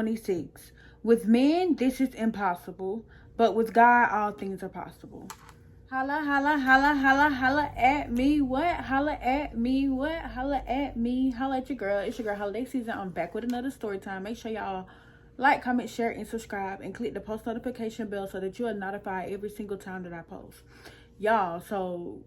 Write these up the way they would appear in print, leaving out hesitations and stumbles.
2026. With men, this is impossible, but with God, all things are possible. Holla, holla, holla, holla, holla at me. What? Holla at me. What? Holla at me. Holla at your girl. It's your girl, holiday season. I'm back with another story time. Make sure y'all like, comment, share, and subscribe, and click the post notification bell so that you are notified every single time that I post. Y'all, so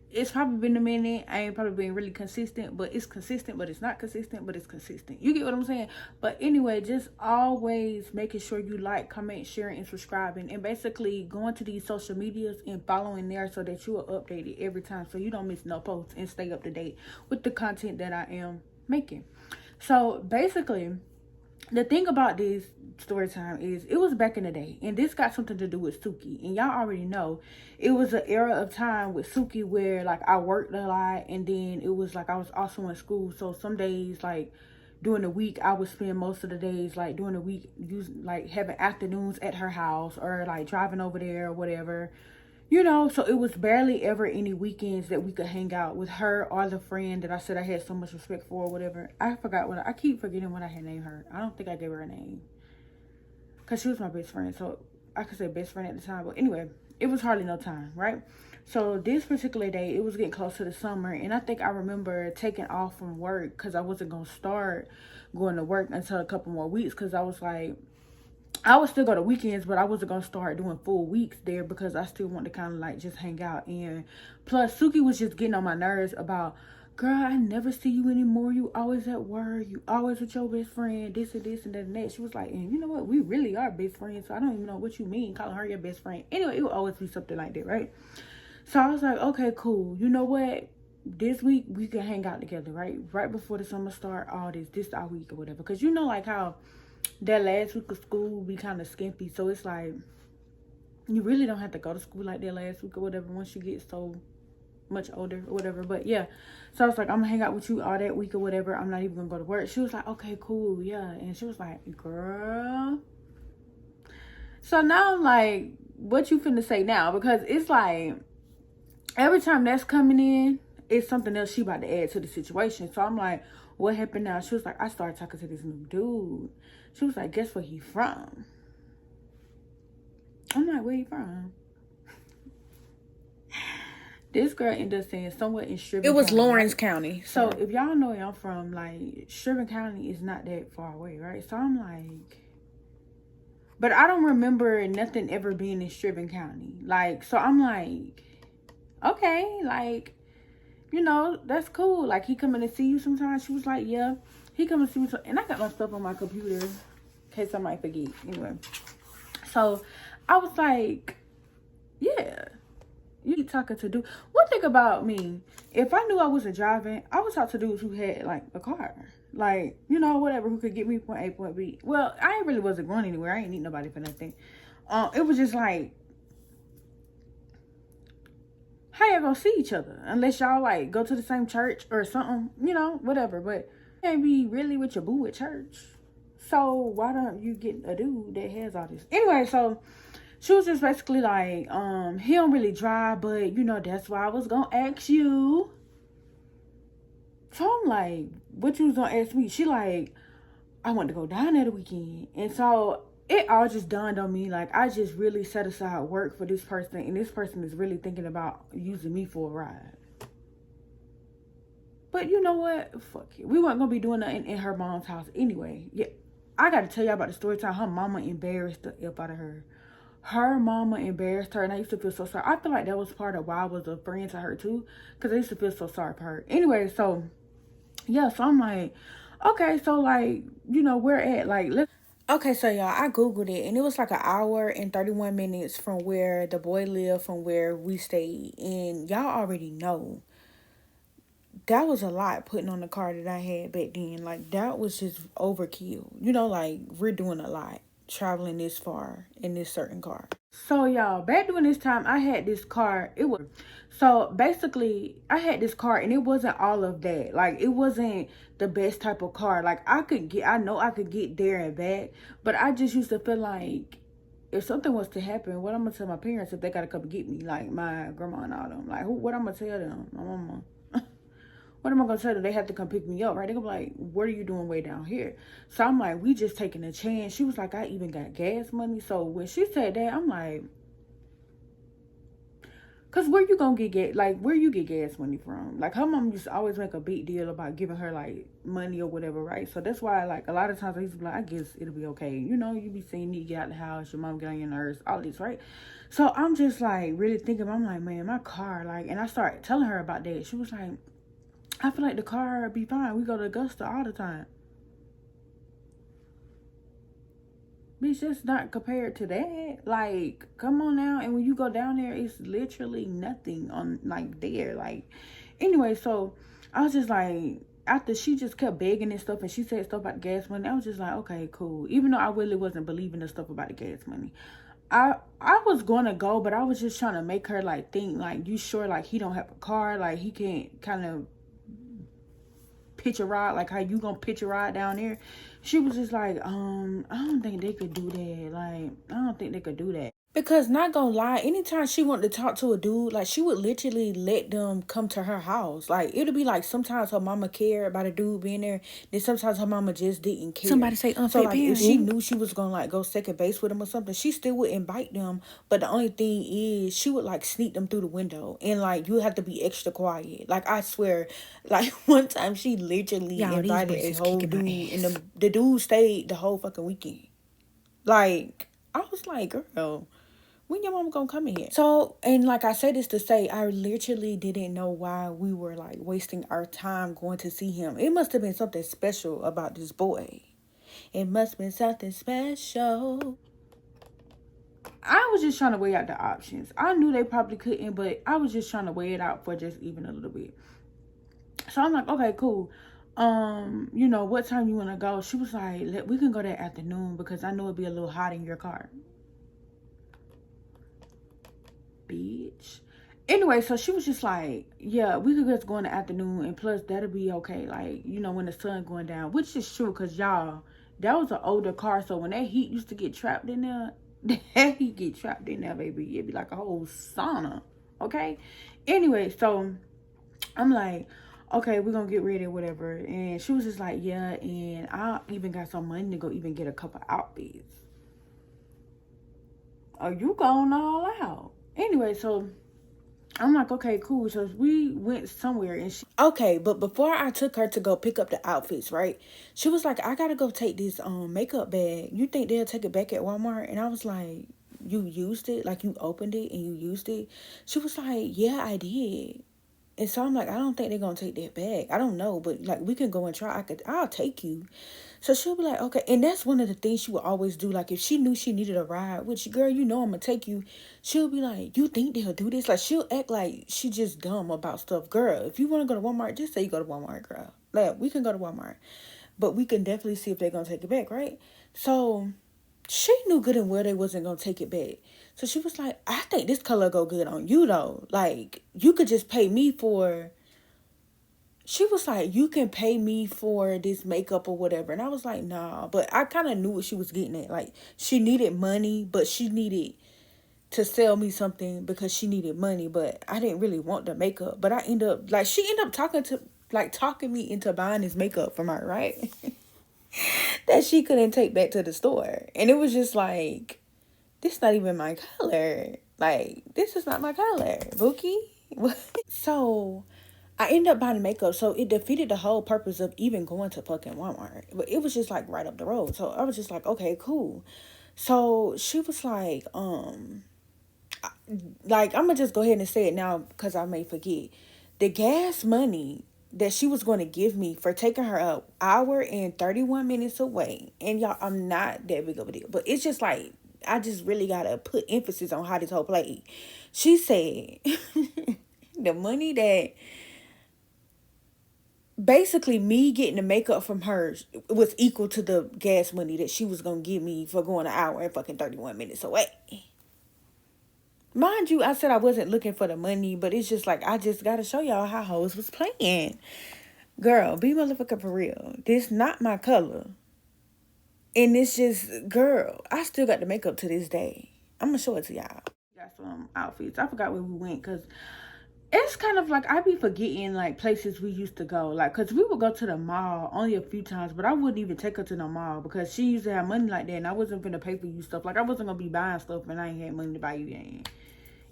it's probably been a minute. I ain't probably been really consistent, but it's consistent, but it's not consistent, but it's consistent. You get what I'm saying? But anyway, just always making sure you like, comment, sharing, and subscribing, and basically going to these social medias and following there so that you are updated every time, so you don't miss no posts and stay up to date with the content that I am making. So basically, the thing about this story time is it was back in the day, and this got something to do with Suki, and y'all already know it was an era of time with Suki where like I worked a lot, and then it was like I was also in school, so some days like during the week I would spend most of the days like during the week using like having afternoons at her house or like driving over there or whatever. You know, so it was barely ever any weekends that we could hang out with her or the friend that I said I had so much respect for or whatever. I keep forgetting what I had named her. I don't think I gave her a name. Because she was my best friend. So I could say best friend at the time. But anyway, it was hardly no time, right? So this particular day, it was getting close to the summer. And I think I remember taking off from work because I wasn't going to start going to work until a couple more weeks. Because I was like, I would still go to weekends, but I wasn't going to start doing full weeks there because I still want to kind of like just hang out. And plus, Suki was just getting on my nerves about, girl, I never see you anymore. You always at work. You always with your best friend, this and this and that and that. She was like, and you know what? We really are best friends. So I don't even know what you mean calling her your best friend. Anyway, it would always be something like that, right? So I was like, okay, cool. You know what? This week we can hang out together, right? Right before the summer start, all this our week or whatever. Because you know like how that last week of school will be kind of skimpy, so it's like you really don't have to go to school like that last week or whatever once you get so much older or whatever. But yeah, so I was like, I'm gonna hang out with you all that week or whatever. I'm not even gonna go to work. She was like, okay, cool, yeah. And she was like, girl, so now I'm like, what you finna say now? Because it's like every time that's coming in, it's something else she about to add to the situation. So I'm like, what happened now? She was like, I started talking to this new dude. She was like, guess where he from? I'm like, where he from? This girl ended up saying somewhere in Shreveport. It was Lawrence County. So if y'all know where I'm from, like Shreveport County is not that far away, right? So I'm like, but I don't remember nothing ever being in Shreveport County. Like, so I'm like, okay, like, you know, that's cool. Like, he coming to see you sometimes. She was like, yeah, he coming to see me. And I got my stuff on my computer in case I might forget. Anyway, so I was like, yeah, you talking to dude. One thing about me, if I knew I wasn't driving, I would talk to dudes who had like a car, like, you know, whatever, who could get me point A, point B. Well, I really wasn't going anywhere. I ain't need nobody for nothing. It was just like, how y'all gonna see each other unless y'all like go to the same church or something, you know, whatever. But you can't be really with your boo at church, so why don't you get a dude that has all this? Anyway, so she was just basically like, he don't really drive, but you know, that's why I was gonna ask you. So I'm like, what you was gonna ask me? She like, I want to go down there the weekend. And so it all just dawned on me, like, I just really set aside work for this person, and this person is really thinking about using me for a ride. But you know what? Fuck it. We weren't gonna be doing nothing in her mom's house anyway. Yeah, I gotta tell y'all about the story time. Her mama embarrassed the F out of her. Her mama embarrassed her, and I used to feel so sorry. I feel like that was part of why I was a friend to her too, because I used to feel so sorry for her. Anyway, so yeah, so I'm like, okay, so like, you know, we're at like, let's. Okay, so y'all, I Googled it, and it was like an hour and 31 minutes from where the boy lived, from where we stayed. And y'all already know that was a lot putting on the car that I had back then. Like, that was just overkill. You know, like, we're doing a lot traveling this far in this certain car. So y'all, back during this time, I had this car. It was, so basically I had this car, and it wasn't all of that. Like, it wasn't the best type of car. Like, I know I could get there and back, but I just used to feel like if something was to happen, what I'm gonna tell my parents if they gotta come get me, like my grandma and all them? Like, what I'm gonna tell them? My mama. what am I gonna tell them? They have to come pick me up, right? They gonna be like, what are you doing way down here? So I'm like, we just taking a chance. She was like, I even got gas money. So when she said that, I'm like, cause where you gonna get gas? Like, where you get gas money from? Like, her mom used to always make a big deal about giving her like money or whatever, right? So that's why, like, a lot of times I used to be like, I guess it'll be okay. You know, you be saying you get out the house, your mom get on your nerves, all this, right? So I'm just like really thinking. I'm like, man, my car, like, and I started telling her about that. She was like, I feel like the car be fine. We go to Augusta all the time. Bitch, just not compared to that. Like, come on now. And when you go down there, it's literally nothing on, like, there. Like, anyway, so I was just like, after she just kept begging and stuff, and she said stuff about the gas money, I was just like, okay, cool. Even though I really wasn't believing the stuff about the gas money. I was gonna go, but I was just trying to make her, like, think, like, you sure, like, he don't have a car? Like, he can't kind of pitch a ride, like how you gonna pitch a ride down there? She was just like, I don't think they could do that. Like, I don't think they could do that. Because not gonna lie, anytime she wanted to talk to a dude, like, she would literally let them come to her house. Like, it'll be like sometimes her mama cared about a dude being there, then sometimes her mama just didn't care. Somebody say unfit So, like, if she parenting. knew she was gonna, like, go second base with him or something, she still would invite them. But the only thing is, she would, like, sneak them through the window. And, like, you have to be extra quiet. Like, I swear, like, one time she literally Y'all, these invited bitches a is whole kicking my dude, ass. and the dude stayed the whole fucking weekend. Like, I was like, girl, when your mama gonna come in here? So, and like I say this to say, I literally didn't know why we were like wasting our time going to see him. It must have been something special about this boy. It must have been something special. I was just trying to weigh out the options. I knew they probably couldn't, but I was just trying to weigh it out for just even a little bit. So I'm like, okay, cool. You know, what time you want to go? She was like, we can go that afternoon because I know it'd be a little hot in your car. Bitch. Anyway, so she was just like, yeah, we could just go in the afternoon, and plus that'll be okay. Like, you know, when the sun going down, which is true, because y'all, that was an older car, so when that heat used to get trapped in there, that heat get trapped in there, baby, it'd be like a whole sauna. Okay. Anyway, so I'm like, okay, we're gonna get ready, whatever. And she was just like, yeah, and I even got some money to go even get a couple outfits. Are you going all out? Anyway, so I'm like, okay, cool. So we went somewhere, and okay, but before I took her to go pick up the outfits, right? She was like, I gotta go take this makeup bag. You think they'll take it back at Walmart? And I was like, you used it? Like, you opened it and you used it? She was like, yeah, I did. And so I'm like, I don't think they're gonna take that back. I don't know, but like, we can go and try. I'll take you. So she'll be like, okay. And that's one of the things she would always do. Like, if she knew she needed a ride, which, girl, you know I'm gonna take you. She'll be like, you think they'll do this? Like, she'll act like she just dumb about stuff. Girl, if you want to go to Walmart, just say you go to Walmart, girl. Like, we can go to Walmart. But we can definitely see if they're gonna take it back, right? So she knew good and well they wasn't gonna take it back. So she was like, I think this color go good on you though. Like, you could just pay me for. She was like, you can pay me for this makeup or whatever. And I was like, nah. But I kind of knew what she was getting at. Like, she needed money, but she needed to sell me something because she needed money. But I didn't really want the makeup. But I ended up, like, she ended up talking me into buying this makeup from her, right? That she couldn't take back to the store. And it was just like, this not even my color. Like, this is not my color, Bookie. So I ended up buying makeup, so it defeated the whole purpose of even going to fucking Walmart. But it was just like right up the road. So I was just like, okay, cool. So she was like, I'm gonna just go ahead and say it now because I may forget. The gas money that she was going to give me for taking her an hour and 31 minutes away. And y'all, I'm not that big of a deal, but it's just like, I just really gotta put emphasis on how this whole played. She said the money that basically me getting the makeup from her was equal to the gas money that she was gonna give me for going an hour and fucking 31 minutes away. Mind you, I said I wasn't looking for the money, but it's just like, I just gotta show y'all how hoes was playing. Girl, be motherfucker for real. This not my color. And it's just, girl, I still got the makeup to this day. I'm gonna show it to y'all. Got some outfits. I forgot where we went because it's kind of like I be forgetting like places we used to go, like because we would go to the mall only a few times, but I wouldn't even take her to the mall because she used to have money like that, and I wasn't gonna pay for you stuff. Like I wasn't gonna be buying stuff and I ain't had money to buy you anything.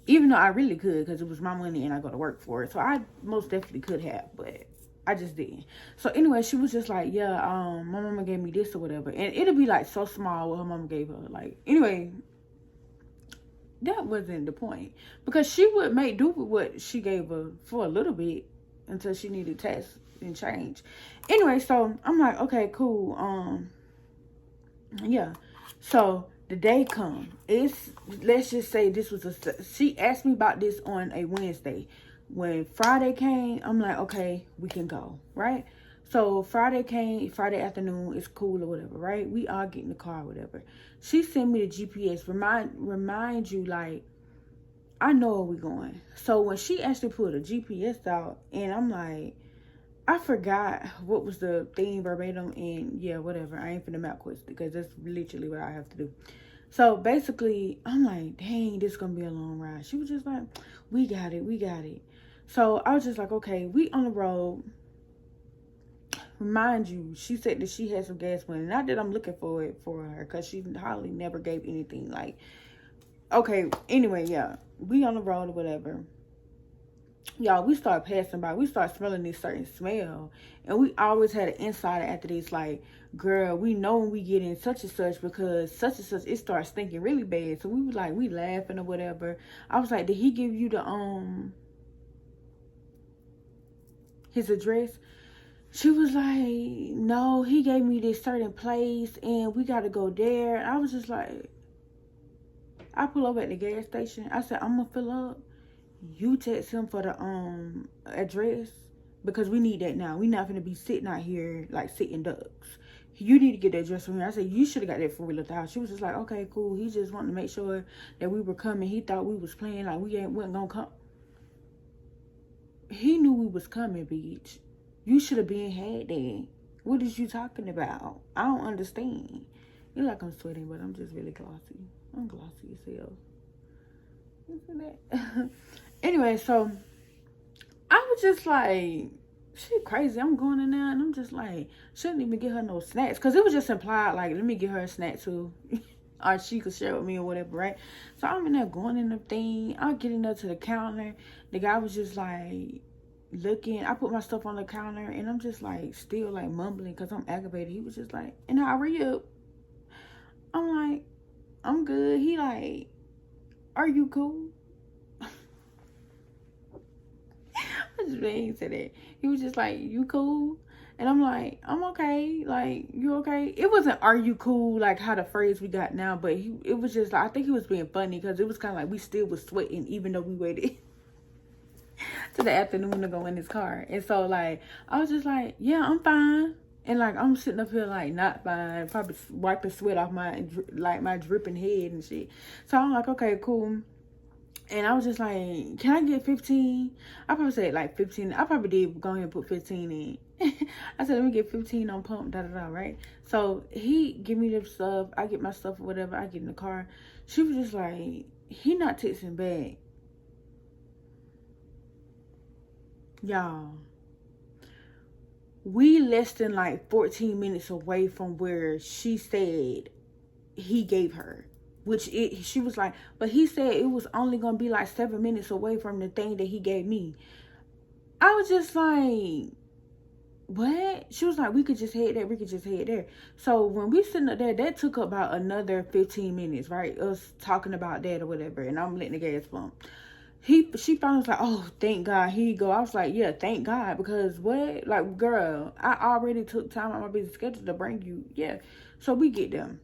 Even though I really could because it was my money and I go to work for it, so I most definitely could have, but I just didn't. So anyway, she was just like, yeah, my mama gave me this or whatever, and it'll be like so small what her mama gave her. Like anyway, that wasn't the point because she would make do with what she gave her for a little bit until she needed tests and change. Anyway, so I'm like, okay, cool. Yeah. So the day come. It's, let's just say this was she asked me about this on a Wednesday. When Friday came, I'm like, okay, we can go, right? So Friday came, Friday afternoon, it's cool or whatever, right? We all get in the car or whatever. She sent me the GPS. Remind you, like, I know where we're going. So when she actually put a GPS out, and I'm like, I forgot what was the thing verbatim, and yeah, whatever. I ain't finna map quest because that's literally what I have to do. So basically, I'm like, dang, this is gonna be a long ride. She was just like, we got it, we got it. So I was just like, okay, we on the road. Remind you, she said that she had some gas money. Not that I'm looking for it for her, because she hardly never gave anything. Like, okay, anyway, yeah. We on the road or whatever. Y'all, we start passing by. We start smelling this certain smell. And we always had an insider after this, like, girl, we know when we get in such and such because such and such, it starts stinking really bad. So we was like, we laughing or whatever. I was like, did he give you the, his address? She was like, no, he gave me this certain place and we got to go there. I was just like, I pull up at the gas station. I said, I'm going to fill up. You text him for the address because we need that now. We not going to be sitting out here like sitting ducks. You need to get the address from here. I said, you should have got that before we left the house. She was just like, okay, cool. He just wanted to make sure that we were coming. He thought we was playing like we wasn't going to come. He knew we was coming, bitch. You should have been had that. What is you talking about? I don't understand. You like I'm sweating, but I'm just really glossy. I'm glossy as hell. Isn't that? Anyway, so I was just like, she crazy. I'm going in there and I'm just like, shouldn't even get her no snacks. Because it was just implied, like, let me get her a snack too. Or she could share with me or whatever, right? So I'm in there going in the thing. I'm getting up to the counter. The guy was just like, looking. I put my stuff on the counter and I'm just like still like mumbling because I'm aggravated. He was just like, and hurry up. I'm like, I'm good. He like, are you cool? I just ain't said that. He was just like, you cool? And I'm like, I'm okay. Like, you okay? It wasn't, are you cool? Like how the phrase we got now, but it was just like, I think he was being funny because it was kind of like we still was sweating even though we waited to the afternoon to go in his car. And so like I was just like, yeah, I'm fine. And like I'm sitting up here like not fine, probably wiping sweat off my dripping head and shit. So I'm like, okay, cool. And I was just like, can I get 15? I probably said like 15. I probably did go ahead and put 15 in. I said, let me get 15 on pump, right? So he give me the stuff. I get my stuff or whatever. I get in the car. She was just like, he not texting back. Y'all, we less than like 14 minutes away from where she said he gave her, she was like, but he said it was only gonna be like 7 minutes away from the thing that he gave me. I was just like, what? She was like, we could just head there. So when we sitting up there, that took about another 15 minutes, right? Us talking about that or whatever, and I'm letting the gas pump. She finally was like, oh, thank God, here you go. I was like, yeah, thank God, because what? Like, girl, I already took time out of my busy schedule to bring you. Yeah. So we get them.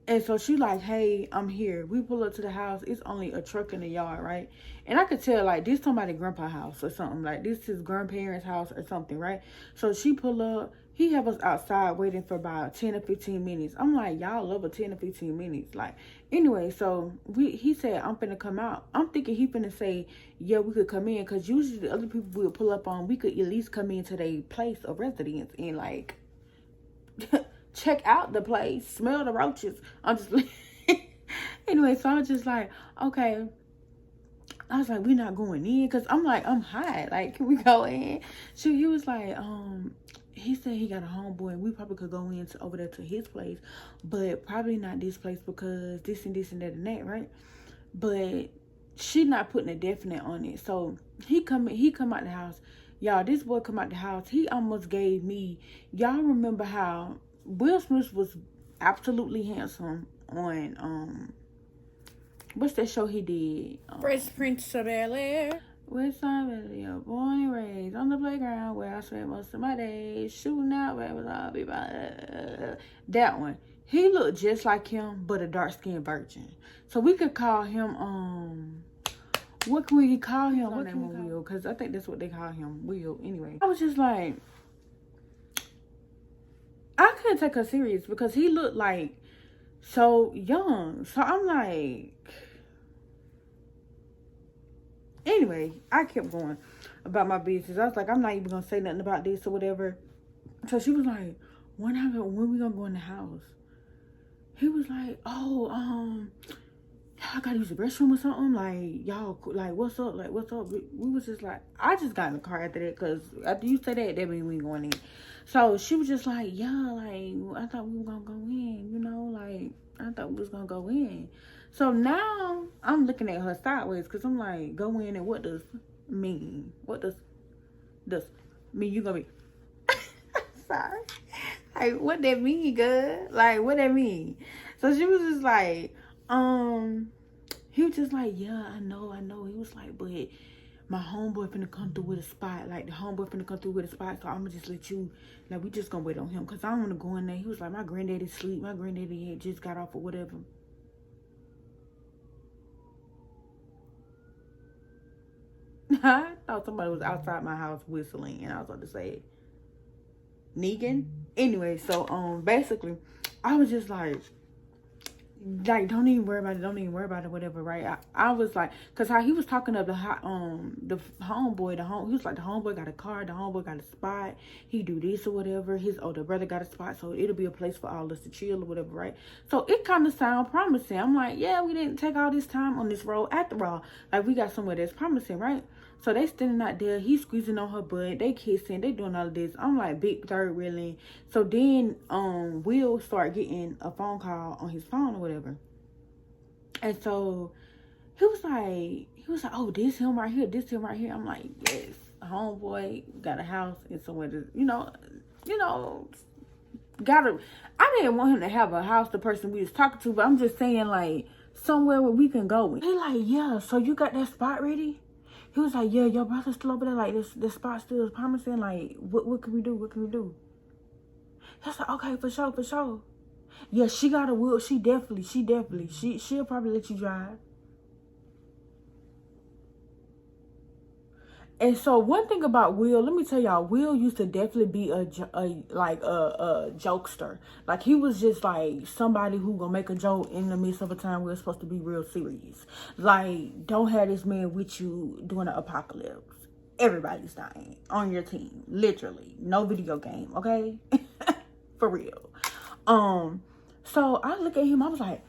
And so she like, hey, I'm here. We pull up to the house. It's only a truck in the yard, right? And I could tell, like, this somebody's grandpa's house or something. Like, this is grandparents' house or something, right? So she pull up. He have us outside waiting for about 10 or 15 minutes. I'm like, y'all love a 10 or 15 minutes. Like, anyway, so he said, I'm finna come out. I'm thinking he finna say, yeah, we could come in. Because usually the other people we would pull up on, we could at least come into their place of residence and, like, check out the place, smell the roaches. I'm just anyway, so I was just like, okay. I was like, we not going in, because I'm like, I'm hot. Like, can we go in? So he was like, he said he got a homeboy and we probably could go in over there to his place, but probably not this place because this and this and that and that, right? But she not putting a definite on it. So he come out the house. Y'all, this boy come out the house. He almost gave me, y'all remember how Will Smith was absolutely handsome on what's that show he did? Fresh Prince of Bel-Air. With somebody born and raised on the playground where I spent most of my days shooting out where was all people. That one. He looked just like him, but a dark-skinned virgin. So we could call him, what can we call him? What name of Will? Because I think that's what they call him, Will. Anyway, I was just like, I couldn't take her serious because he looked like so young. So I'm like, anyway, I kept going about my business. I was like, I'm not even gonna say nothing about this or whatever. So she was like, when we gonna go in the house? He was like, oh, I gotta use the restroom or something. Like, y'all, like, what's up? Like, what's up? We was just like, I just got in the car after that, because after you say that means we ain't going in. So she was just like, yeah, like, I thought we were gonna go in, you know, like, I thought we was gonna go in. So now I'm looking at her sideways, because I'm like, go in, and what does mean? What does mean you gonna be? Sorry. Like, what that mean, good? Like, what that mean? So she was just like, he was just like, yeah, I know. He was like, but my homeboy finna come through with a spot. Like, the homeboy finna come through with a spot, so I'ma just let you, like, we just gonna wait on him, because I don't wanna go in there. He was like, my granddaddy sleep. My granddaddy had just got off or whatever. I thought somebody was outside my house whistling, and I was about to say, Negan. Anyway, so basically, I was just like, don't even worry about it, whatever, right? I was like, because how he was talking of the homeboy, he was like, the homeboy got a car, the homeboy got a spot, he do this or whatever, his older brother got a spot, so it'll be a place for all us to chill or whatever, right? So it kind of sound promising. I'm like, yeah, we didn't take all this time on this road after all. Like, we got somewhere that's promising, right? So they standing out there, he's squeezing on her butt, they kissing, they doing all of this. I'm like, big third wheeling. So then Will start getting a phone call on his phone or whatever. And so he was like, oh, this him right here, this him right here. I'm like, yes, homeboy got a house and somewhere to, you know, I didn't want him to have a house, the person we was talking to, but I'm just saying, like, somewhere where we can go. He like, yeah, so you got that spot ready? He was like, yeah, your brother's still over there, like, this spot still is promising, like, what can we do? He was like, okay, for sure. Yeah, she got a wheel, she'll probably let you drive. And so one thing about Will, let me tell y'all, Will used to definitely be a jokester. Like, he was just like somebody who gonna make a joke in the midst of a time where it's supposed to be real serious. Like, don't have this man with you during the apocalypse. Everybody's dying on your team, literally. No video game, okay? For real. So I look at him, I was like,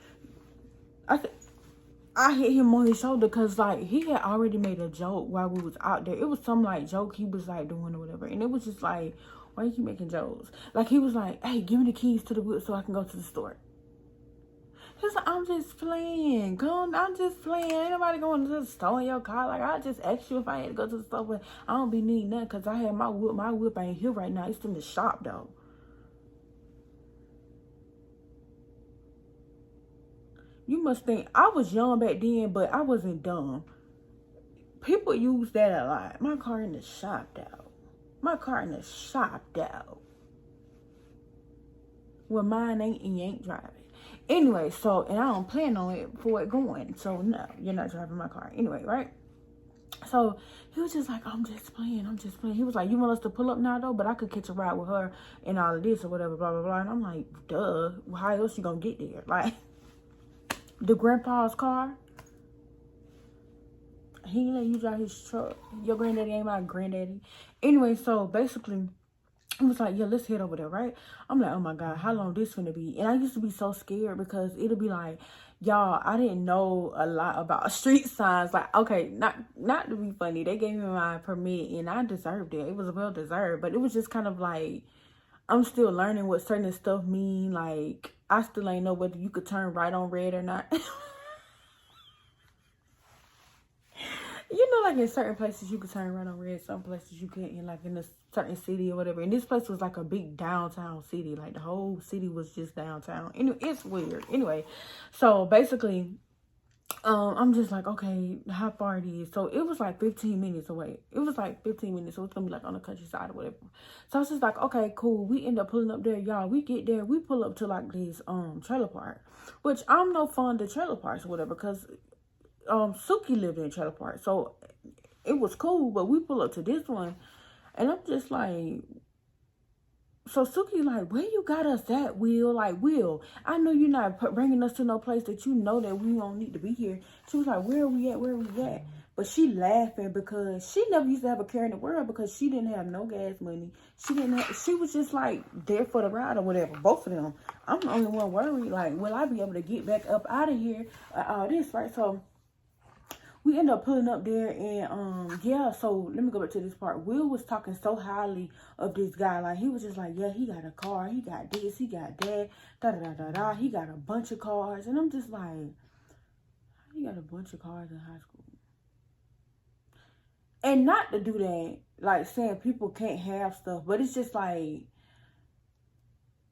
I hit him on his shoulder because, like, he had already made a joke while we was out there. It was some, like, joke he was, like, doing or whatever. And it was just like, why you keep making jokes? Like, he was like, hey, give me the keys to the wheel so I can go to the store. He was like, I'm just playing. I'm just playing. Ain't nobody going to the store in your car. Like, I just asked you if I had to go to the store, but I don't be needing nothing because I had my whip. My whip ain't here right now. It's in the shop, though. You must think I was young back then, but I wasn't dumb. People use that a lot. My car in the shop, though. Well, mine ain't, and you ain't driving. Anyway, so, and I don't plan on it for it going. So, no, you're not driving my car. Anyway, right? So, he was just like, I'm just playing. He was like, you want us to pull up now, though? But I could catch a ride with her and all of this or whatever, blah, blah, blah. And I'm like, duh. How else you gonna get there? Like, the grandpa's car, he ain't let you drive his truck. Your granddaddy ain't my granddaddy. Anyway, so basically, I was like, yeah, let's head over there, right? I'm like, oh my God, how long this finna be? And I used to be so scared because it'll be like, y'all, I didn't know a lot about street signs. Like, okay, not to be funny, they gave me my permit and I deserved it. It was well deserved, but it was just kind of like, I'm still learning what certain stuff mean. Like, I still ain't know whether you could turn right on red or not. You know, like in certain places you could turn right on red, some places you can't, in like in a certain city or whatever. And this place was like a big downtown city. Like the whole city was just downtown. Anyway, it's weird. Anyway, so basically, I'm just like, okay, how far it is. So it was like 15 minutes away. It was like 15 minutes. So it's gonna be like on the countryside or whatever. So I was just like, okay, cool. We end up pulling up there, y'all. We get there, we pull up to like this trailer park. Which I'm no fond of trailer parks or whatever, because Suki lived in a trailer park, so it was cool. But we pull up to this one, and I'm just like, so Suki like, where you got us at, Will? Like, Will, I know you're not bringing us to no place that you know that we don't need to be here. She was like, where are we at? Where are we at? But she laughing because she never used to have a care in the world because she didn't have no gas money. She was just like there for the ride or whatever. Both of them. I'm the only one worried. Like, will I be able to get back up out of here? All this, right? So we ended up pulling up there, and yeah, so let me go back to this part. Will was talking so highly of this guy. Like, he was just like, yeah, he got a car, he got this, he got that, da-da-da-da-da, he got a bunch of cars. And I'm just like, he got a bunch of cars in high school. And not to do that, like saying people can't have stuff, but it's just like,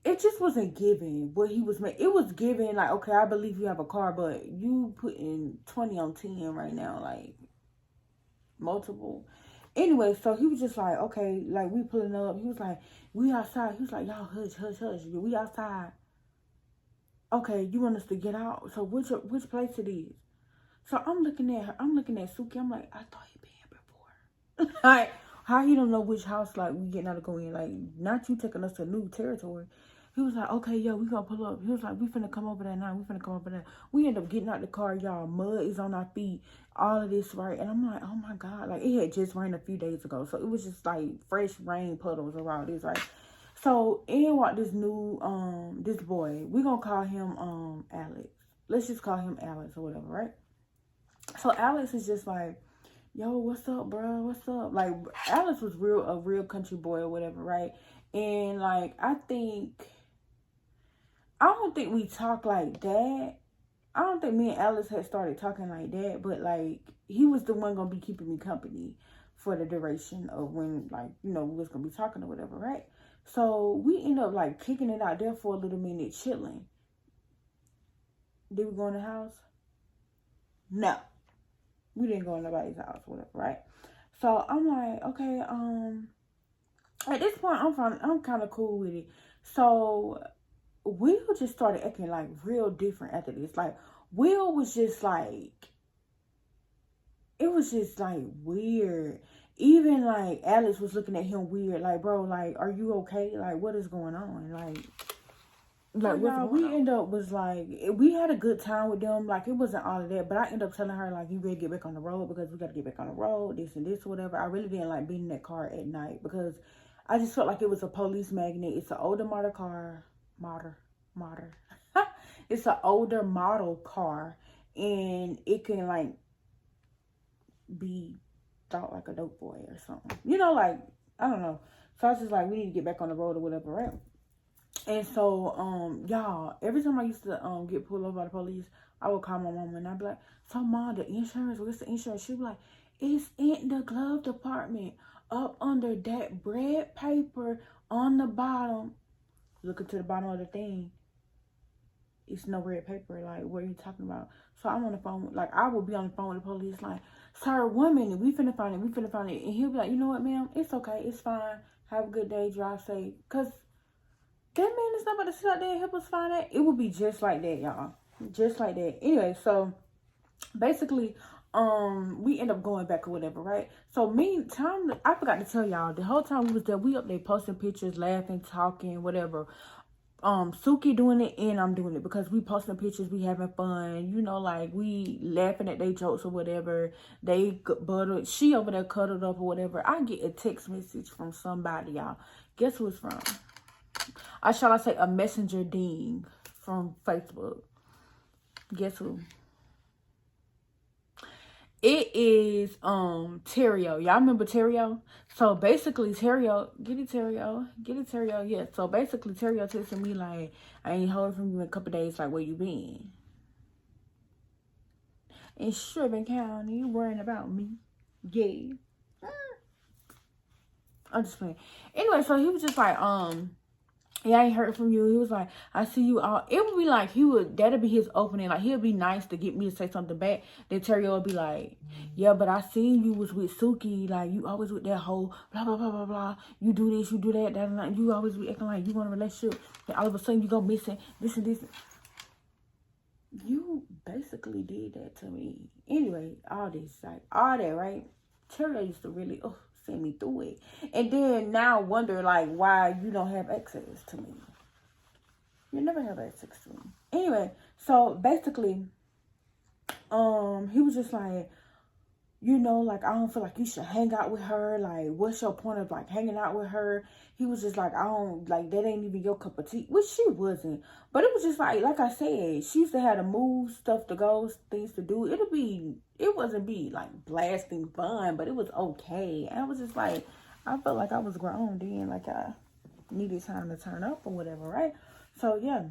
it just wasn't given what he was making. It was given like, okay, I believe you have a car, but you putting 20 on 10 right now, like multiple. Anyway, so he was just like, okay, like we pulling up. He was like, we outside. He was like, y'all hush, hush, hush. We outside. Okay, you want us to get out? So which place it is? So I'm looking at Suki. I'm like, I thought he been here before. Like, how he don't know which house like we getting out to go in? Like, not you taking us to new territory. He was like, okay, yo, we gonna pull up. He was like, we finna come over there now. We finna come over there. We end up getting out the car, y'all. Mud is on our feet. All of this, right? And I'm like, oh my God. Like, it had just rained a few days ago. So it was just like fresh rain puddles around this, right? So in walked this new, this boy. We gonna call him, Alex. Let's just call him Alex or whatever, right? So Alex is just like, yo, what's up, bro? What's up? Like, Alex was a real country boy or whatever, right? And like, I don't think we talk like that. I don't think me and Alice had started talking like that, but like, he was the one gonna be keeping me company for the duration of when, like, you know, we was gonna be talking or whatever, right? So we end up like kicking it out there for a little minute, chilling. Did we go in the house? No, we didn't go in nobody's house, whatever, right? So I'm like, okay, at this point, I'm kind of cool with it. So Will just started acting like real different after this. Like, Will was just like, it was just like weird. Even like Alex was looking at him weird. Like, bro, like, are you okay? Like, what is going on? Like we end up was like, we had a good time with them. Like, it wasn't all of that, but I ended up telling her like, you better get back on the road because we got to get back on the road, this and this or whatever. I really didn't like being in that car at night because I just felt like it was a police magnet. It's an older model car. It's an older model car, and it can like be thought like a dope boy or something. You know, like, I don't know. So I was just like, we need to get back on the road or whatever, right? And so, y'all, every time I used to get pulled over by the police, I would call my mom and I'd be like, so Mom, the insurance, what's the insurance? She'd be like, it's in the glove department, up under that bread paper on the bottom. Looking to the bottom of the thing, it's no red paper. Like, what are you talking about? So I'm on the phone, like, I will be on the phone with the police, like, sir, 1 minute, we finna find it. And he'll be like, you know what, ma'am, it's okay, it's fine. Have a good day, drive safe. Cause that man is not about to sit out there and help us find that. It would be just like that, y'all. Just like that. Anyway, so basically, we end up going back or whatever, right? So I forgot to tell y'all, the whole time we was there, we up there posting pictures, laughing, talking, whatever. Suki doing it and I'm doing it because we posting pictures, we having fun, you know, like we laughing at their jokes or whatever. She over there cuddled up or whatever. I get a text message from somebody, y'all. Guess who it's from? Shall I say a messenger ding from Facebook. Guess who? It is Terrio. Y'all remember Terrio? So basically Terrio, get it Terrio. Yeah. So basically Terrio texted me like, I ain't heard from you in a couple days, like where you been? In Sherman County, you worrying about me. Yeah. I'm just playing. Anyway, so he was just like, yeah, I ain't heard from you. He was like, I see you all. It would be like that'd be his opening. Like, he'd be nice to get me to say something back. Then Terry would be like, yeah, but I seen you was with Suki. Like, you always with that whole blah, blah, blah, blah, blah. You do this, you do that, that, and that. You always be acting like you want a relationship. And all of a sudden you go missing this and this. You basically did that to me. Anyway, all this, like, all that, right? Terry used to really, send me through it. And then now wonder, like, why you don't have access to me. You never have access to me. Anyway, so basically, he was just like, you know, like, I don't feel like you should hang out with her. Like, what's your point of, like, hanging out with her? He was just like, I don't, like, that ain't even your cup of tea. Which she wasn't. But it was just like I said, she used to have to move, stuff to go, things to do. It wasn't like, blasting fun, but it was okay. And I was just like, I felt like I was grown then. Like, I needed time to turn up or whatever, right? So, yeah.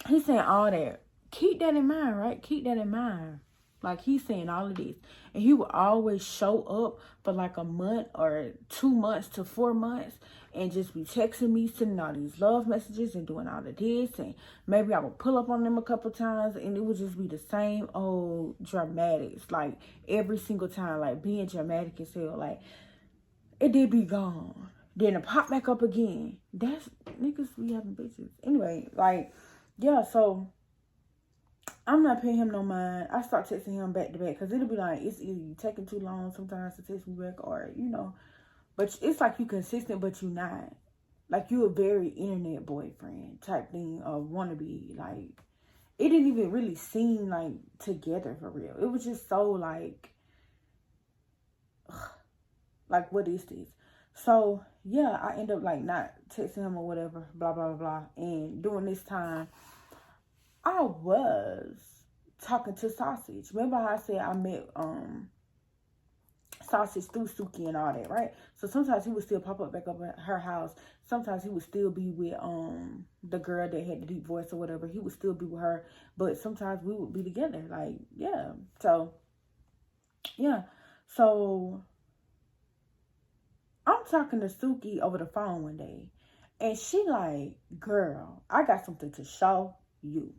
He's saying all that. Keep that in mind, right? Keep that in mind. Like, he's saying all of this. And he would always show up for like a month or 2 months to 4 months and just be texting me, sending all these love messages and doing all of this. And maybe I would pull up on them a couple times and it would just be the same old dramatics. Like, every single time, like, being dramatic as hell. Like, it did be gone. Then it pop back up again. That's, niggas be having bitches. Anyway, like, yeah, so I'm not paying him no mind. I start texting him back to back because it'll be like, it's either you taking too long sometimes to text me back or, you know. But it's like you consistent, but you not. Like, you a very internet boyfriend type thing or wannabe. Like, it didn't even really seem like together for real. It was just so like, what is this? So, yeah, I end up like not texting him or whatever, blah, blah, blah, blah. And during this time, I was talking to Sausage. Remember how I said I met Sausage through Suki and all that, right? So sometimes he would still pop up back up at her house. Sometimes he would still be with the girl that had the deep voice or whatever. He would still be with her, but sometimes we would be together. Like, yeah. So, yeah. So, I'm talking to Suki over the phone one day, and she like, girl, I got something to show you.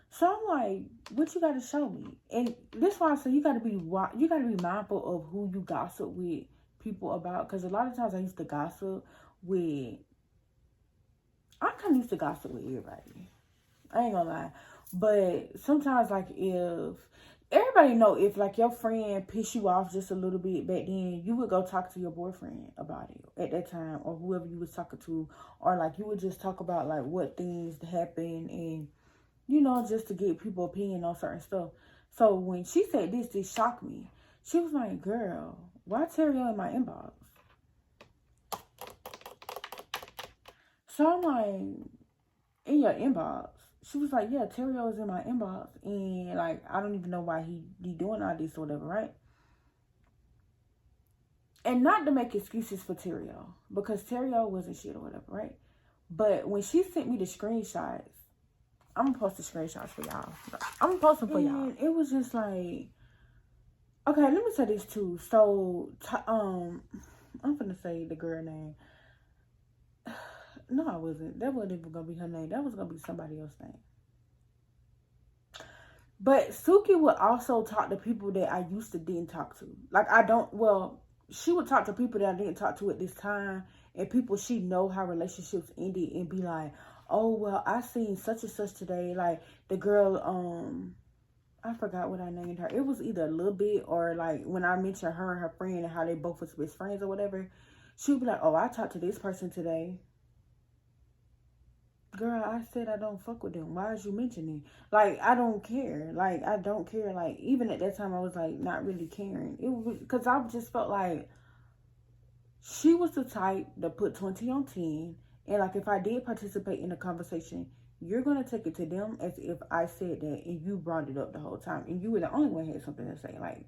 So I'm like, what you got to show me? And this why I say you got to be mindful of who you gossip with people about. Because a lot of times I used to gossip with, I kind of used to gossip with everybody. I ain't gonna lie. But sometimes, like, if everybody know, if like your friend piss you off just a little bit back then, you would go talk to your boyfriend about it at that time, or whoever you was talking to, or like you would just talk about like what things happened and, you know, just to get people's opinion on certain stuff. So when she said this shocked me. She was like, girl, why Terrio in my inbox? So I'm like, in your inbox? She was like, yeah, Terrio is in my inbox. And like, I don't even know why he doing all this or whatever, right? And not to make excuses for Terrio, because Terrio wasn't shit or whatever, right? But when she sent me the screenshots, I'm gonna post the screenshots for y'all. I'm gonna post them for y'all. It was just like, okay, let me say this too. So, I'm gonna say the girl name. No, I wasn't. That wasn't even gonna be her name. That was gonna be somebody else's name. But Suki would also talk to people that I used to didn't talk to. Like, she would talk to people that I didn't talk to at this time, and people she know how relationships ended, and be like, oh, well, I seen such and such today. Like, the girl, I forgot what I named her. It was either a little bit, or like when I mentioned her and her friend and how they both was best friends or whatever, she would be like, oh, I talked to this person today. Girl, I said I don't fuck with them. Why is you mentioning? Like, I don't care. Like, I don't care. Like, even at that time, I was like not really caring. It was because I just felt like she was the type to put 20 on 10. And like, if I did participate in the conversation, you're going to take it to them as if I said that and you brought it up the whole time. And you were the only one who had something to say. Like,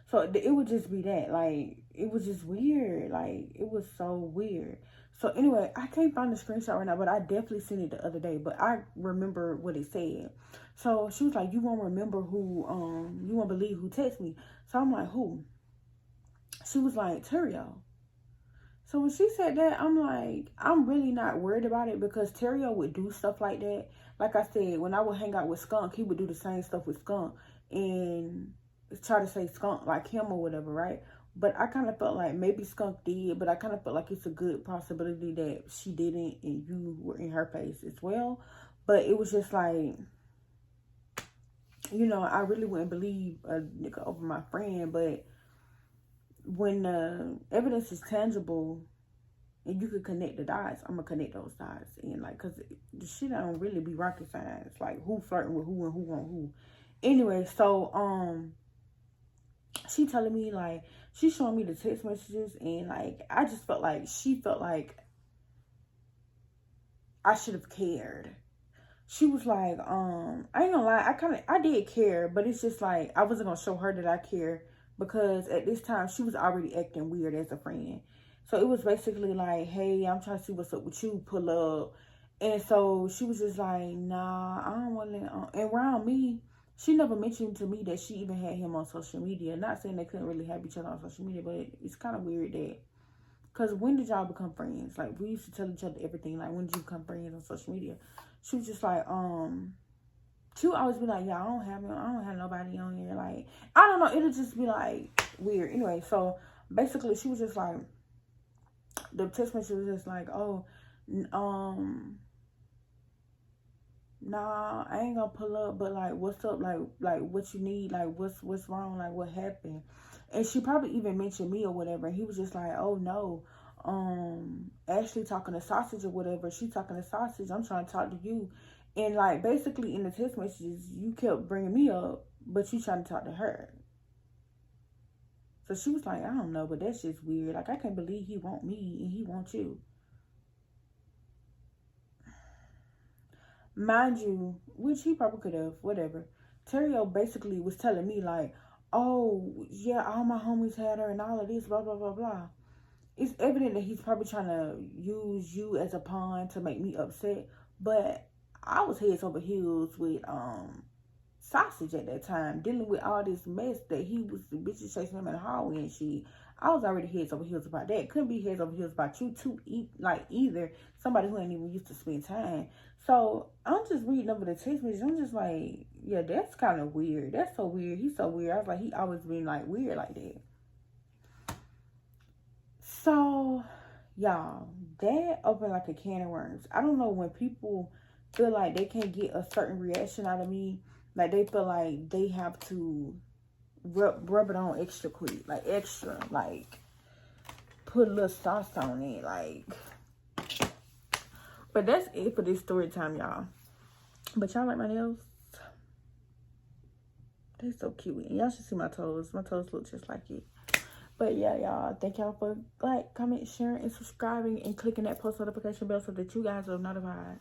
so it would just be that. Like, it was just weird. Like, it was so weird. So anyway, I can't find the screenshot right now, but I definitely seen it the other day. But I remember what it said. So she was like, you won't remember who, you won't believe who texted me. So I'm like, who? She was like, Terrio. So when she said that, I'm like, I'm really not worried about it because Terrio would do stuff like that. Like I said, when I would hang out with Skunk, he would do the same stuff with Skunk and try to say Skunk like him or whatever, right? But I kind of felt like maybe Skunk did, but I kind of felt like it's a good possibility that she didn't and you were in her face as well. But it was just like, you know, I really wouldn't believe a nigga over my friend, but when the evidence is tangible and you can connect the dots, I'm gonna connect those dots. And like, cause the shit don't really be rocket science. Like who flirting with who and who on who. Anyway, so she telling me like, she showing me the text messages and like, I just felt like she felt like I should have cared. She was like, I ain't gonna lie, I did care, but it's just like, I wasn't gonna show her that I care because at this time she was already acting weird as a friend. So it was basically like, hey, I'm trying to see what's up with you, pull up. And so she was just like, nah, I don't want to, and around me, she never mentioned to me that she even had him on social media. Not saying they couldn't really have each other on social media, but it's kind of weird that, because when did y'all become friends? Like, we used to tell each other everything. Like, when did you become friends on social media? She was just like, she would always be like, yeah, I don't have nobody on here. Like, I don't know. It'll just be like weird. Anyway, so basically she was just like, the text message was just like, oh, nah, I ain't gonna pull up, but like, what's up? Like what you need? Like, what's wrong? Like, what happened? And she probably even mentioned me or whatever. And he was just like, oh no, Ashley talking to Sausage or whatever. She talking to Sausage. I'm trying to talk to you. And like, basically in the text messages, you kept bringing me up, but you trying to talk to her. So she was like, I don't know, but that's just weird. Like, I can't believe he want me and he want you. Mind you, which he probably could have, whatever. Terrio basically was telling me like, oh, yeah, all my homies had her and all of this, blah, blah, blah, blah. It's evident that he's probably trying to use you as a pawn to make me upset. But I was heads over heels with Sausage at that time, dealing with all this mess that he was, the bitches chasing him in the hallway and shit. I was already heads over heels about that. Couldn't be heads over heels about you too, like either. Somebody who ain't even used to spend time. So I'm just reading over the text message. I'm just like, yeah, that's kind of weird. That's so weird. He's so weird. I was like, he always been like weird like that. So, y'all, that opened like a can of worms. I don't know, when people feel like they can't get a certain reaction out of me, like they feel like they have to rub it on extra quick, like extra, like put a little sauce on it, like. But that's it for this story time, y'all. But y'all like my nails? They're so cute. And y'all should see my toes. My toes look just like it. But yeah, y'all, thank y'all for like, comment, sharing, and subscribing, and clicking that post notification bell so that you guys are notified.